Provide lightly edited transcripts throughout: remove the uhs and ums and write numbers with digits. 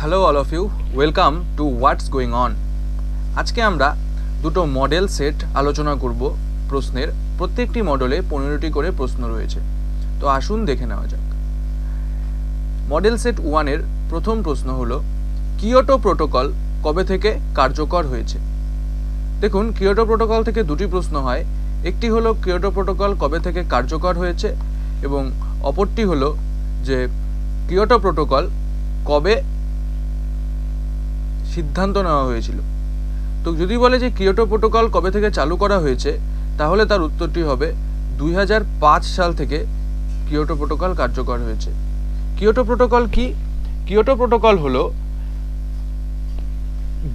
Hello all of you, welcome to what's going on. আজকে আমরা দুটো মডেল সেট আলোচনা করব। প্রশ্নের প্রত্যেকটি মডেলে 15টি করে প্রশ্ন রয়েছে, তো আসুন দেখে নেওয়া যাক। মডেল সেট 1-এর প্রথম প্রশ্ন হলো, কিয়োটো প্রোটোকল কবে থেকে কার্যকর হয়েছে? দেখুন, কিয়োটো প্রোটোকল থেকে দুটি প্রশ্ন হয়। একটি হলো কিয়োটো প্রোটোকল কবে থেকে কার্যকর হয়েছে, এবং অপরটি হলো যে কিয়োটো প্রোটোকল কবে সিদ্ধান্ত নেওয়া হয়েছিল। তো যদি বলে যে কিয়োটো প্রোটোকল কবে থেকে চালু করা হয়েছে, তাহলে তার উত্তরটি হবে 2005 সাল থেকে কিয়োটো প্রোটোকল কার্যকর হয়েছে। কিয়োটো প্রোটোকল কি? কিয়োটো প্রোটোকল হলো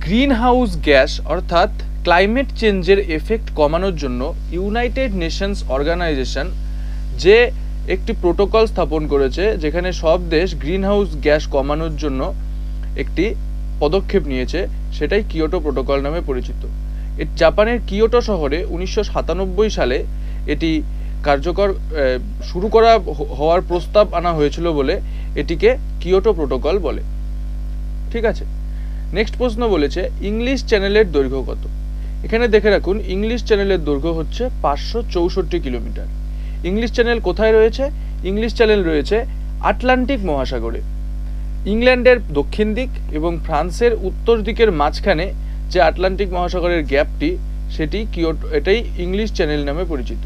গ্রিন হাউস গ্যাস অর্থাৎ ক্লাইমেট চেঞ্জের এফেক্ট কমানোর জন্য ইউনাইটেড নেশনস অর্গানাইজেশন যে একটি প্রোটোকল স্থাপন করেছে, যেখানে সব দেশ গ্রিন হাউস গ্যাস কমানোর জন্য একটি পদক্ষেপ নিয়েছে, সেটাই কিয়োটো প্রোটোকল নামে পরিচিত। জাপানের কিয়োটো শহরে 1997 সালে এটি কার্যকর শুরু করা হওয়ার প্রস্তাব আনা হয়েছিল বলে এটিকে কিয়োটো প্রোটোকল বলে। ঠিক আছে, নেক্সট প্রশ্ন বলেছে ইংলিশ চ্যানেলের দৈর্ঘ্য কত? এখানে দেখে রাখুন, ইংলিশ চ্যানেলের দৈর্ঘ্য হচ্ছে 564 কিলোমিটার। ইংলিশ চ্যানেল কোথায় রয়েছে? ইংলিশ চ্যানেল রয়েছে আটলান্টিক মহাসাগরে। ইংল্যান্ডের দক্ষিণ দিক এবং ফ্রান্সের উত্তর দিকের মাঝখানে যে আটলান্টিক মহাসাগরের গ্যাপটি, এটাই ইংলিশ চ্যানেল নামে পরিচিত।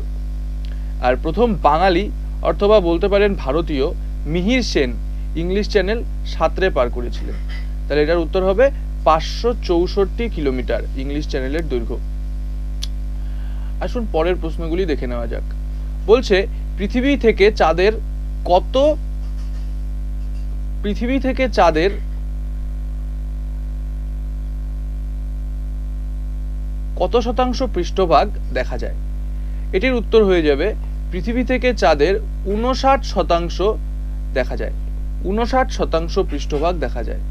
আর প্রথম বাঙালি অথবা বলতে পারেন ভারতীয় মিহির সেন ইংলিশ চ্যানেল সাঁতরে পার করেছিলেন। তাহলে এটার উত্তর হবে 564 কিলোমিটার ইংলিশ চ্যানেলের দৈর্ঘ্য। আসুন পরের প্রশ্নগুলি দেখে নেওয়া যাক। বলছে পৃথিবী থেকে চাঁদের কত শতাংশ পৃষ্ঠভাগ দেখা যায়? এটির উত্তর হয়ে যাবে পৃথিবী থেকে চাঁদের 59% দেখা যায়। 59% পৃষ্ঠভাগ দেখা যায়।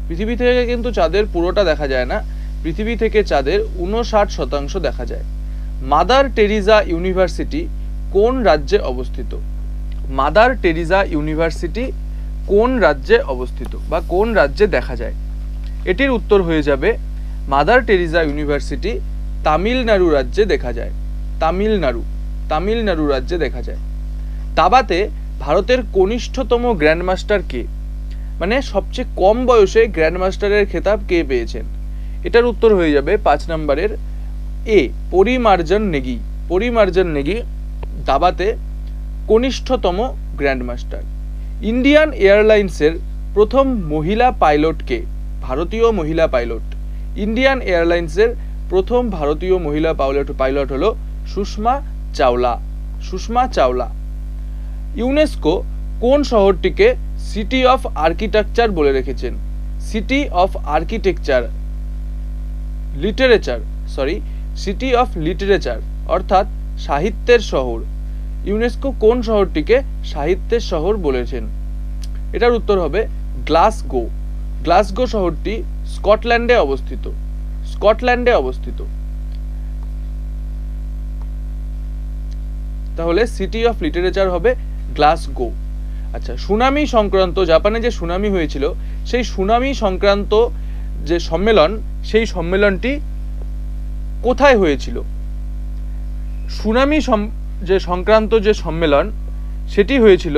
পৃথিবী থেকে কিন্তু চাঁদের পুরোটা দেখা যায় না, পৃথিবী থেকে চাঁদের 59% দেখা যায়। মাদার টেরিজা ইউনিভার্সিটি কোন রাজ্যে অবস্থিত? মাদার টেরিজা ইউনিভার্সিটি কোন রাজ্যে অবস্থিত বা কোন রাজ্যে দেখা যায়? এটির উত্তর হয়ে যাবে মাদার টেরিজা ইউনিভার্সিটি তামিলনাড়ু রাজ্যে দেখা যায়। তামিলনাড়ু রাজ্যে দেখা যায়। দাবাতে ভারতের কনিষ্ঠতম গ্র্যান্ডমাস্টার কে? মানে সবচেয়ে কম বয়সে গ্র্যান্ডমাস্টারের খেতাব কে পেয়েছেন? এটার উত্তর হয়ে যাবে 5 নম্বরের এ, পরিমার্জন নেগি। পরিমার্জন নেগি দাবাতে কনিষ্ঠতম গ্র্যান্ডমাস্টার। ইন্ডিয়ান এয়ারলাইন্সের প্রথম মহিলা পাইলট কে? ভারতীয় মহিলা পাইলট। ইন্ডিয়ান এয়ারলাইন্সের প্রথম ভারতীয় মহিলা পাইলট হলো সুষমা চাওলা। ইউনেস্কো কোন শহরটিকে সিটি অফ আর্কিটেকচার বলে রেখেছেন? সিটি অফ লিটারেচার অর্থাৎ সাহিত্যের শহর। ইউনেস্কো কোন শহরটিকে সাহিত্যের শহর বলেছেন? এটার উত্তর হবে গ্লাসগো। গ্লাসগো শহরটি স্কটল্যান্ডে অবস্থিত। তাহলে সিটি অফ লিটারেচার হবে গ্লাসগো। আচ্ছা, সুনামি সংক্রান্ত, জাপানে যে সুনামি হয়েছিল, সেই সুনামি সংক্রান্ত যে সম্মেলন, সেই সম্মেলনটি কোথায় হয়েছিল? সুনামি যে সংক্রান্ত যে সম্মেলন, সেটি হয়েছিল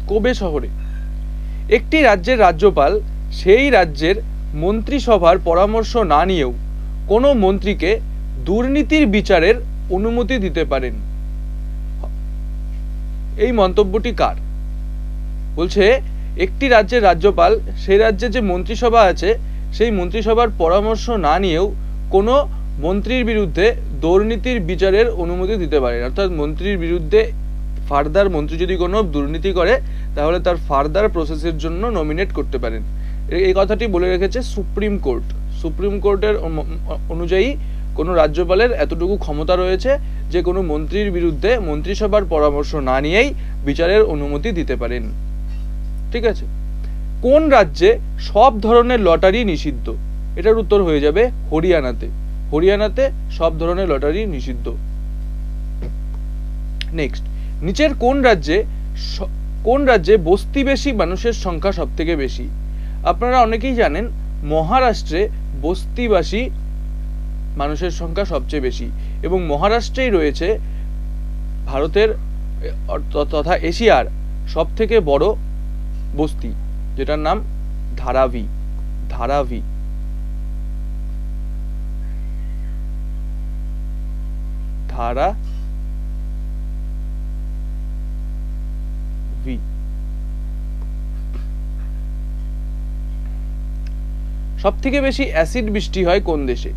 কোবে শহরে। একটি রাজ্যের রাজ্যপাল সেই রাজ্যের মন্ত্রিসভার পরামর্শ না নিয়েও কোনো মন্ত্রীকে দুর্নীতির বিচারের অনুমতি দিতে পারেন। এই মন্তব্যটি কার? বলছে একটি রাজ্যের রাজ্যপাল সেই রাজ্যে যে মন্ত্রিসভা আছে, সেই মন্ত্রিসভার পরামর্শ না নিয়েও কোনো মন্ত্রীর বিরুদ্ধে দুর্নীতির বিচারের অনুমতি দিতে পারেন। অর্থাৎ মন্ত্রীর বিরুদ্ধে ফার্দার মন্ত্রী যদি কোনো দুর্নীতি করে, তাহলে তার ফার্দার প্রসেসের জন্য নমিনেট করতে পারেন। এই কথাটি বলে রেখেছে সুপ্রিম কোর্ট। সুপ্রিম কোর্টের অনুযায়ী কোনো রাজ্যপালের এতটুকু ক্ষমতা রয়েছে যে কোনো মন্ত্রীর বিরুদ্ধে মন্ত্রিসভার পরামর্শ না নিয়েই বিচারের অনুমতি দিতে পারেন। ঠিক আছে, কোন রাজ্যে সব ধরনের লটারি নিষিদ্ধ? এটার উত্তর হয়ে যাবে হরিয়ানাতে সব ধরনের লটারি নিষিদ্ধ। নেক্সট, নিচের কোন রাজ্যে বস্তিবেশী মানুষের সংখ্যা সবথেকে বেশি? আপনারা অনেকেই জানেন মহারাষ্ট্রে বস্তিবাসী মানুষের সংখ্যা সবচেয়ে বেশি, এবং মহারাষ্ট্রেই রয়েছে ভারতের তথা এশিয়ার সবথেকে বড় বস্তি, যেটার নাম ধারাভি। সবথেকে বেশি অ্যাসিড বৃষ্টি হয় কোন দেশে?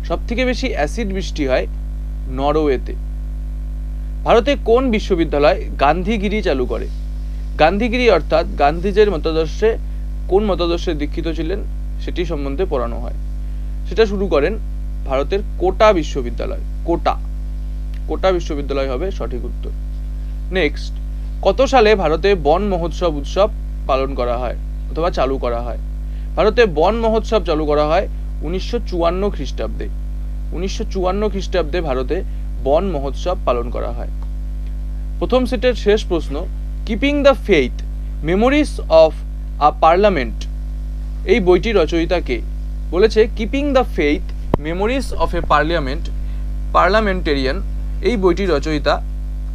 সবথেকে বেশি অ্যাসিড বৃষ্টি হয় নরওয়েতে। ভারতে কোন বিশ্ববিদ্যালয় গান্ধীগিরি চালু করে? গান্ধীগিরি অর্থাৎ গান্ধীজির মতাদর্শে কোন মতাদর্শে দীক্ষিত ছিলেন সেটি সম্বন্ধে পড়ানো হয়। সেটা শুরু করেন ভারতের কোটা বিশ্ববিদ্যালয়। কোটা বিশ্ববিদ্যালয় হবে সঠিক উত্তর। নেক্সট, কত সালে ভারতে বন মহোৎসব উৎসব পালন করা হয় অথবা চালু করা হয়? ভারতে বন মহোৎসব চালু করা হয় 1954 খ্রিস্টাব্দে। 1954 খ্রিস্টাব্দে ভারতে বন মহোৎসব পালন করা হয়। প্রথম সেটের শেষ প্রশ্ন, keeping the faith memories of a parliament এই বইটির রচয়িতা কে? বলেছে keeping the faith memories of A parliamentarian এই বইটির রচয়িতা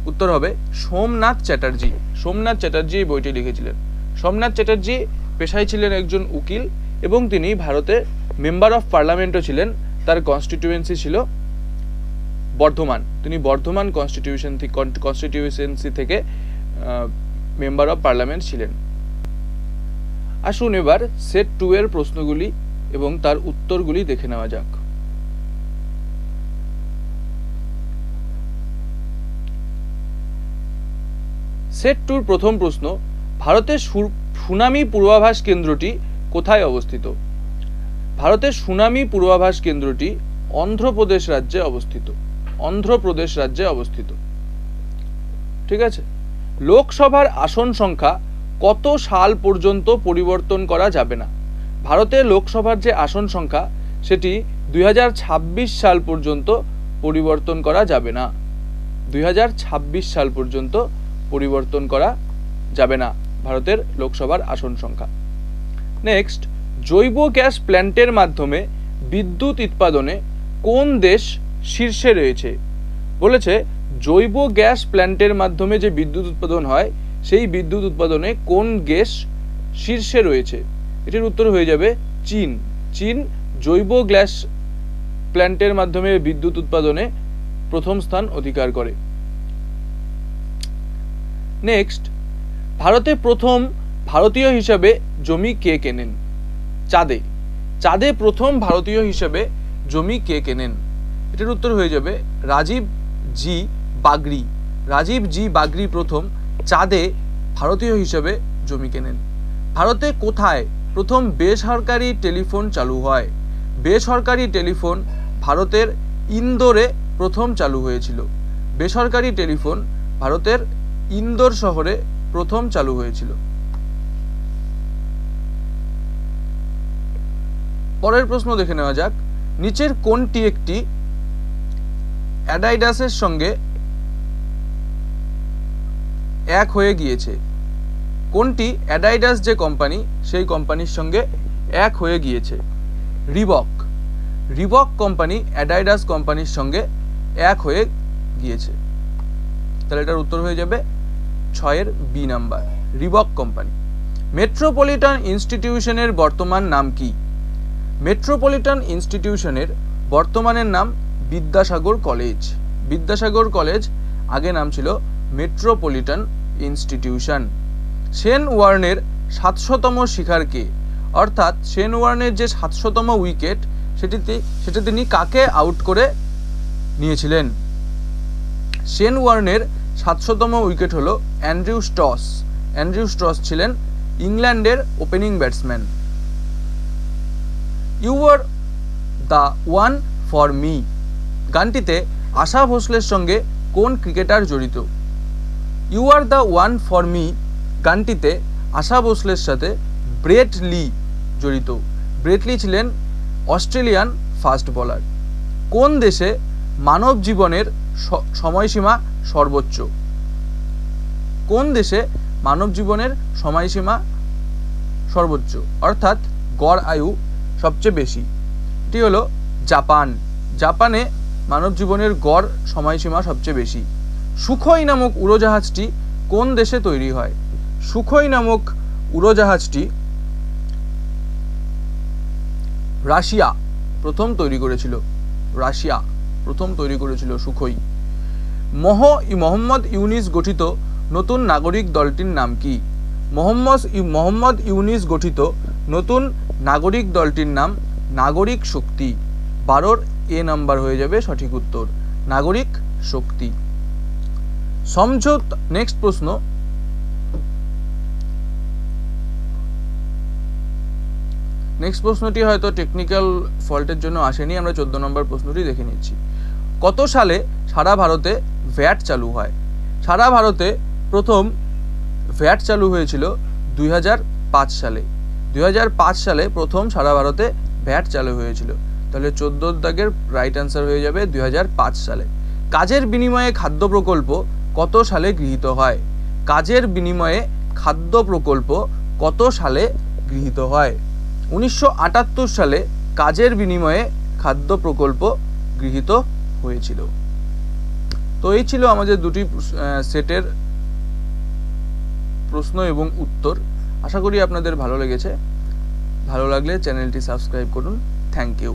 উত্তর হবে সোমনাথ চ্যাটার্জি। সোমনাথ চ্যাটার্জি এই বইটি লিখেছিলেন। সোমনাথ চ্যাটার্জি পেশায় ছিলেন একজন উকিল, এবং তিনি ভারতে মেম্বার অফ পার্লামেন্টও ছিলেন। তার কনস্টিটিউয়েন্সি ছিল বর্ধমান। তিনি বর্ধমান কনস্টিটিউয়েন্সি থেকে মেম্বার অফ পার্লামেন্ট ছিলেন। আসুন এবার সেট 2 এর প্রশ্নগুলি এবং তার উত্তরগুলি দেখে নেওয়া যাক। সেট 2 প্রথম প্রশ্ন, ভারতের সুনামি পূর্বাভাস কেন্দ্রটি কোথায় অবস্থিত? ভারতের সুনামি পূর্বাভাস কেন্দ্রটি অন্ধ্রপ্রদেশ রাজ্যে অবস্থিত। ঠিক আছে। লোকসভার আসন সংখ্যা কত সাল পর্যন্ত পরিবর্তন করা যাবে না? ভারতের লোকসভার যে আসন সংখ্যা সেটি 2026 সাল পর্যন্ত পরিবর্তন করা যাবে না। 2026 সাল পর্যন্ত পরিবর্তন করা যাবে না ভারতের লোকসভার আসন সংখ্যা। নেক্সট, জৈব গ্যাস প্ল্যান্টের মাধ্যমে বিদ্যুৎ উৎপাদনে কোন দেশ শীর্ষে রয়েছে? বলেছে জৈব গ্যাস প্ল্যান্টের মাধ্যমে যে বিদ্যুৎ উৎপাদন হয় সেই বিদ্যুৎ উৎপাদনে কোন দেশ শীর্ষে রয়েছে? এটির উত্তর হয়ে যাবে চীন। চীন জৈব গ্যাস প্ল্যান্টের মাধ্যমে বিদ্যুৎ উৎপাদনে প্রথম স্থান অধিকার করে। নেক্সট, ভারতে প্রথম ভারতীয় হিসাবে জমি কে কেনেন? চাঁদে প্রথম ভারতীয় হিসাবে জমি কে কেনেন? এটার উত্তর হয়ে যাবে রাজীব জি বাগরি প্রথম চাঁদে ভারতীয় হিসাবে জমি কেনেন। ভারতে কোথায় প্রথম বেসরকারি টেলিফোন চালু হয়? বেসরকারি টেলিফোন ভারতের ইন্দোরে প্রথম চালু হয়েছিল। বেসরকারি টেলিফোন ভারতের ইন্দোর শহরে প্রথম চালু হয়েছিল। পরের প্রশ্ন দেখে নেওয়া যাক, নিচের কোনটি একটি অ্যাডিডাসের সঙ্গে এক হয়ে গিয়েছে? কোনটি অ্যাডিডাস যে কোম্পানি সেই কোম্পানির সঙ্গে এক হয়ে গিয়েছে? রিবক কোম্পানি অ্যাডিডাস কোম্পানির সঙ্গে এক হয়ে গিয়েছে। তাহলে এটার উত্তর হয়ে যাবে 6 এর B number, Reebok company. Metropolitan ইনস্টিটিউশনের বর্তমান নাম কি? মেট্রোপলিটন ইনস্টিটিউশনের বর্তমানের নাম বিদ্যাসাগর কলেজ। আগে নাম ছিল মেট্রোপলিটন ইনস্টিটিউশন। শেন ওয়ার্নের 700তম শিকার কে? অর্থাৎ শেন ওয়ার্নের যে 700তম উইকেট সেটা তিনি কাকে আউট করে নিয়েছিলেন? শেন ওয়ার্নের 700তম উইকেট হলো অ্যান্ড্রিউ স্টস ছিলেন ইংল্যান্ডের opening batsman. You are the one for me গানটিতে আশা ভোসলের সঙ্গে কোন ক্রিকেটার জড়িত? You are the one for me গানটিতে আশা ভোসলের সাথে ব্রেট লি জড়িত। ব্রেট লি ছিলেন অস্ট্রেলিয়ান ফাস্ট বোলার। কোন দেশে মানব জীবনের সময়সীমা সর্বোচ্চ? কোন দেশে মানব জীবনের সময়সীমা সর্বোচ্চ অর্থাৎ গড় আয়ু সবচেয়ে বেশি? এটি হলো জাপান। জাপানে মানব জীবনের গড় সময়সীমা সবচেয়ে বেশি। সুখোই নামক উড়োজাহাজটি কোন দেশে তৈরি হয়? সুখোই নামক উড়োজাহাজটি রাশিয়া প্রথম তৈরি করেছিল। রাশিয়া প্রথম তৈরি করেছিল সুখোই। মোহাম্মদ ইউনিস গঠিত নতুন নাগরিক দলটির নাম কি? মোহাম্মদ ইউনিস গঠিত নতুন নাগরিক দলটির নাম নাগরিক শক্তি। 12 এ নাম্বার হয়ে যাবে সঠিক উত্তর, নাগরিক শক্তি। নেক্সট প্রশ্ন, নেক্সট প্রশ্নটি হয়তো টেকনিক্যাল ফল্টের জন্য আসেনি, আমরা 14 নম্বর প্রশ্নটি দেখে নিচ্ছি। কত সালে সারা ভারতে ভ্যাট চালু হয়? সারা ভারতে প্রথম ভ্যাট চালু হয়েছিল 2005 সালে। 2005 সালে প্রথম সারা ভারতে ভ্যাট চালু হয়েছিল। তাহলে 14 দাগের রাইট অ্যান্সার হয়ে যাবে 2005 সালে। কাজের বিনিময়ে খাদ্য প্রকল্প কত সালে গৃহীত হয়? কাজের বিনিময়ে খাদ্য প্রকল্প কত সালে গৃহীত হয়? 1978 সালে কাজের বিনিময়ে খাদ্য প্রকল্প গৃহীত হয়েছিল। তো এই ছিল আমাদের দুটি সেটের প্রশ্ন এবং উত্তর। আশা করি আপনাদের ভালো লেগেছে। ভালো লাগলে চ্যানেলটি সাবস্ক্রাইব করুন। Thank you.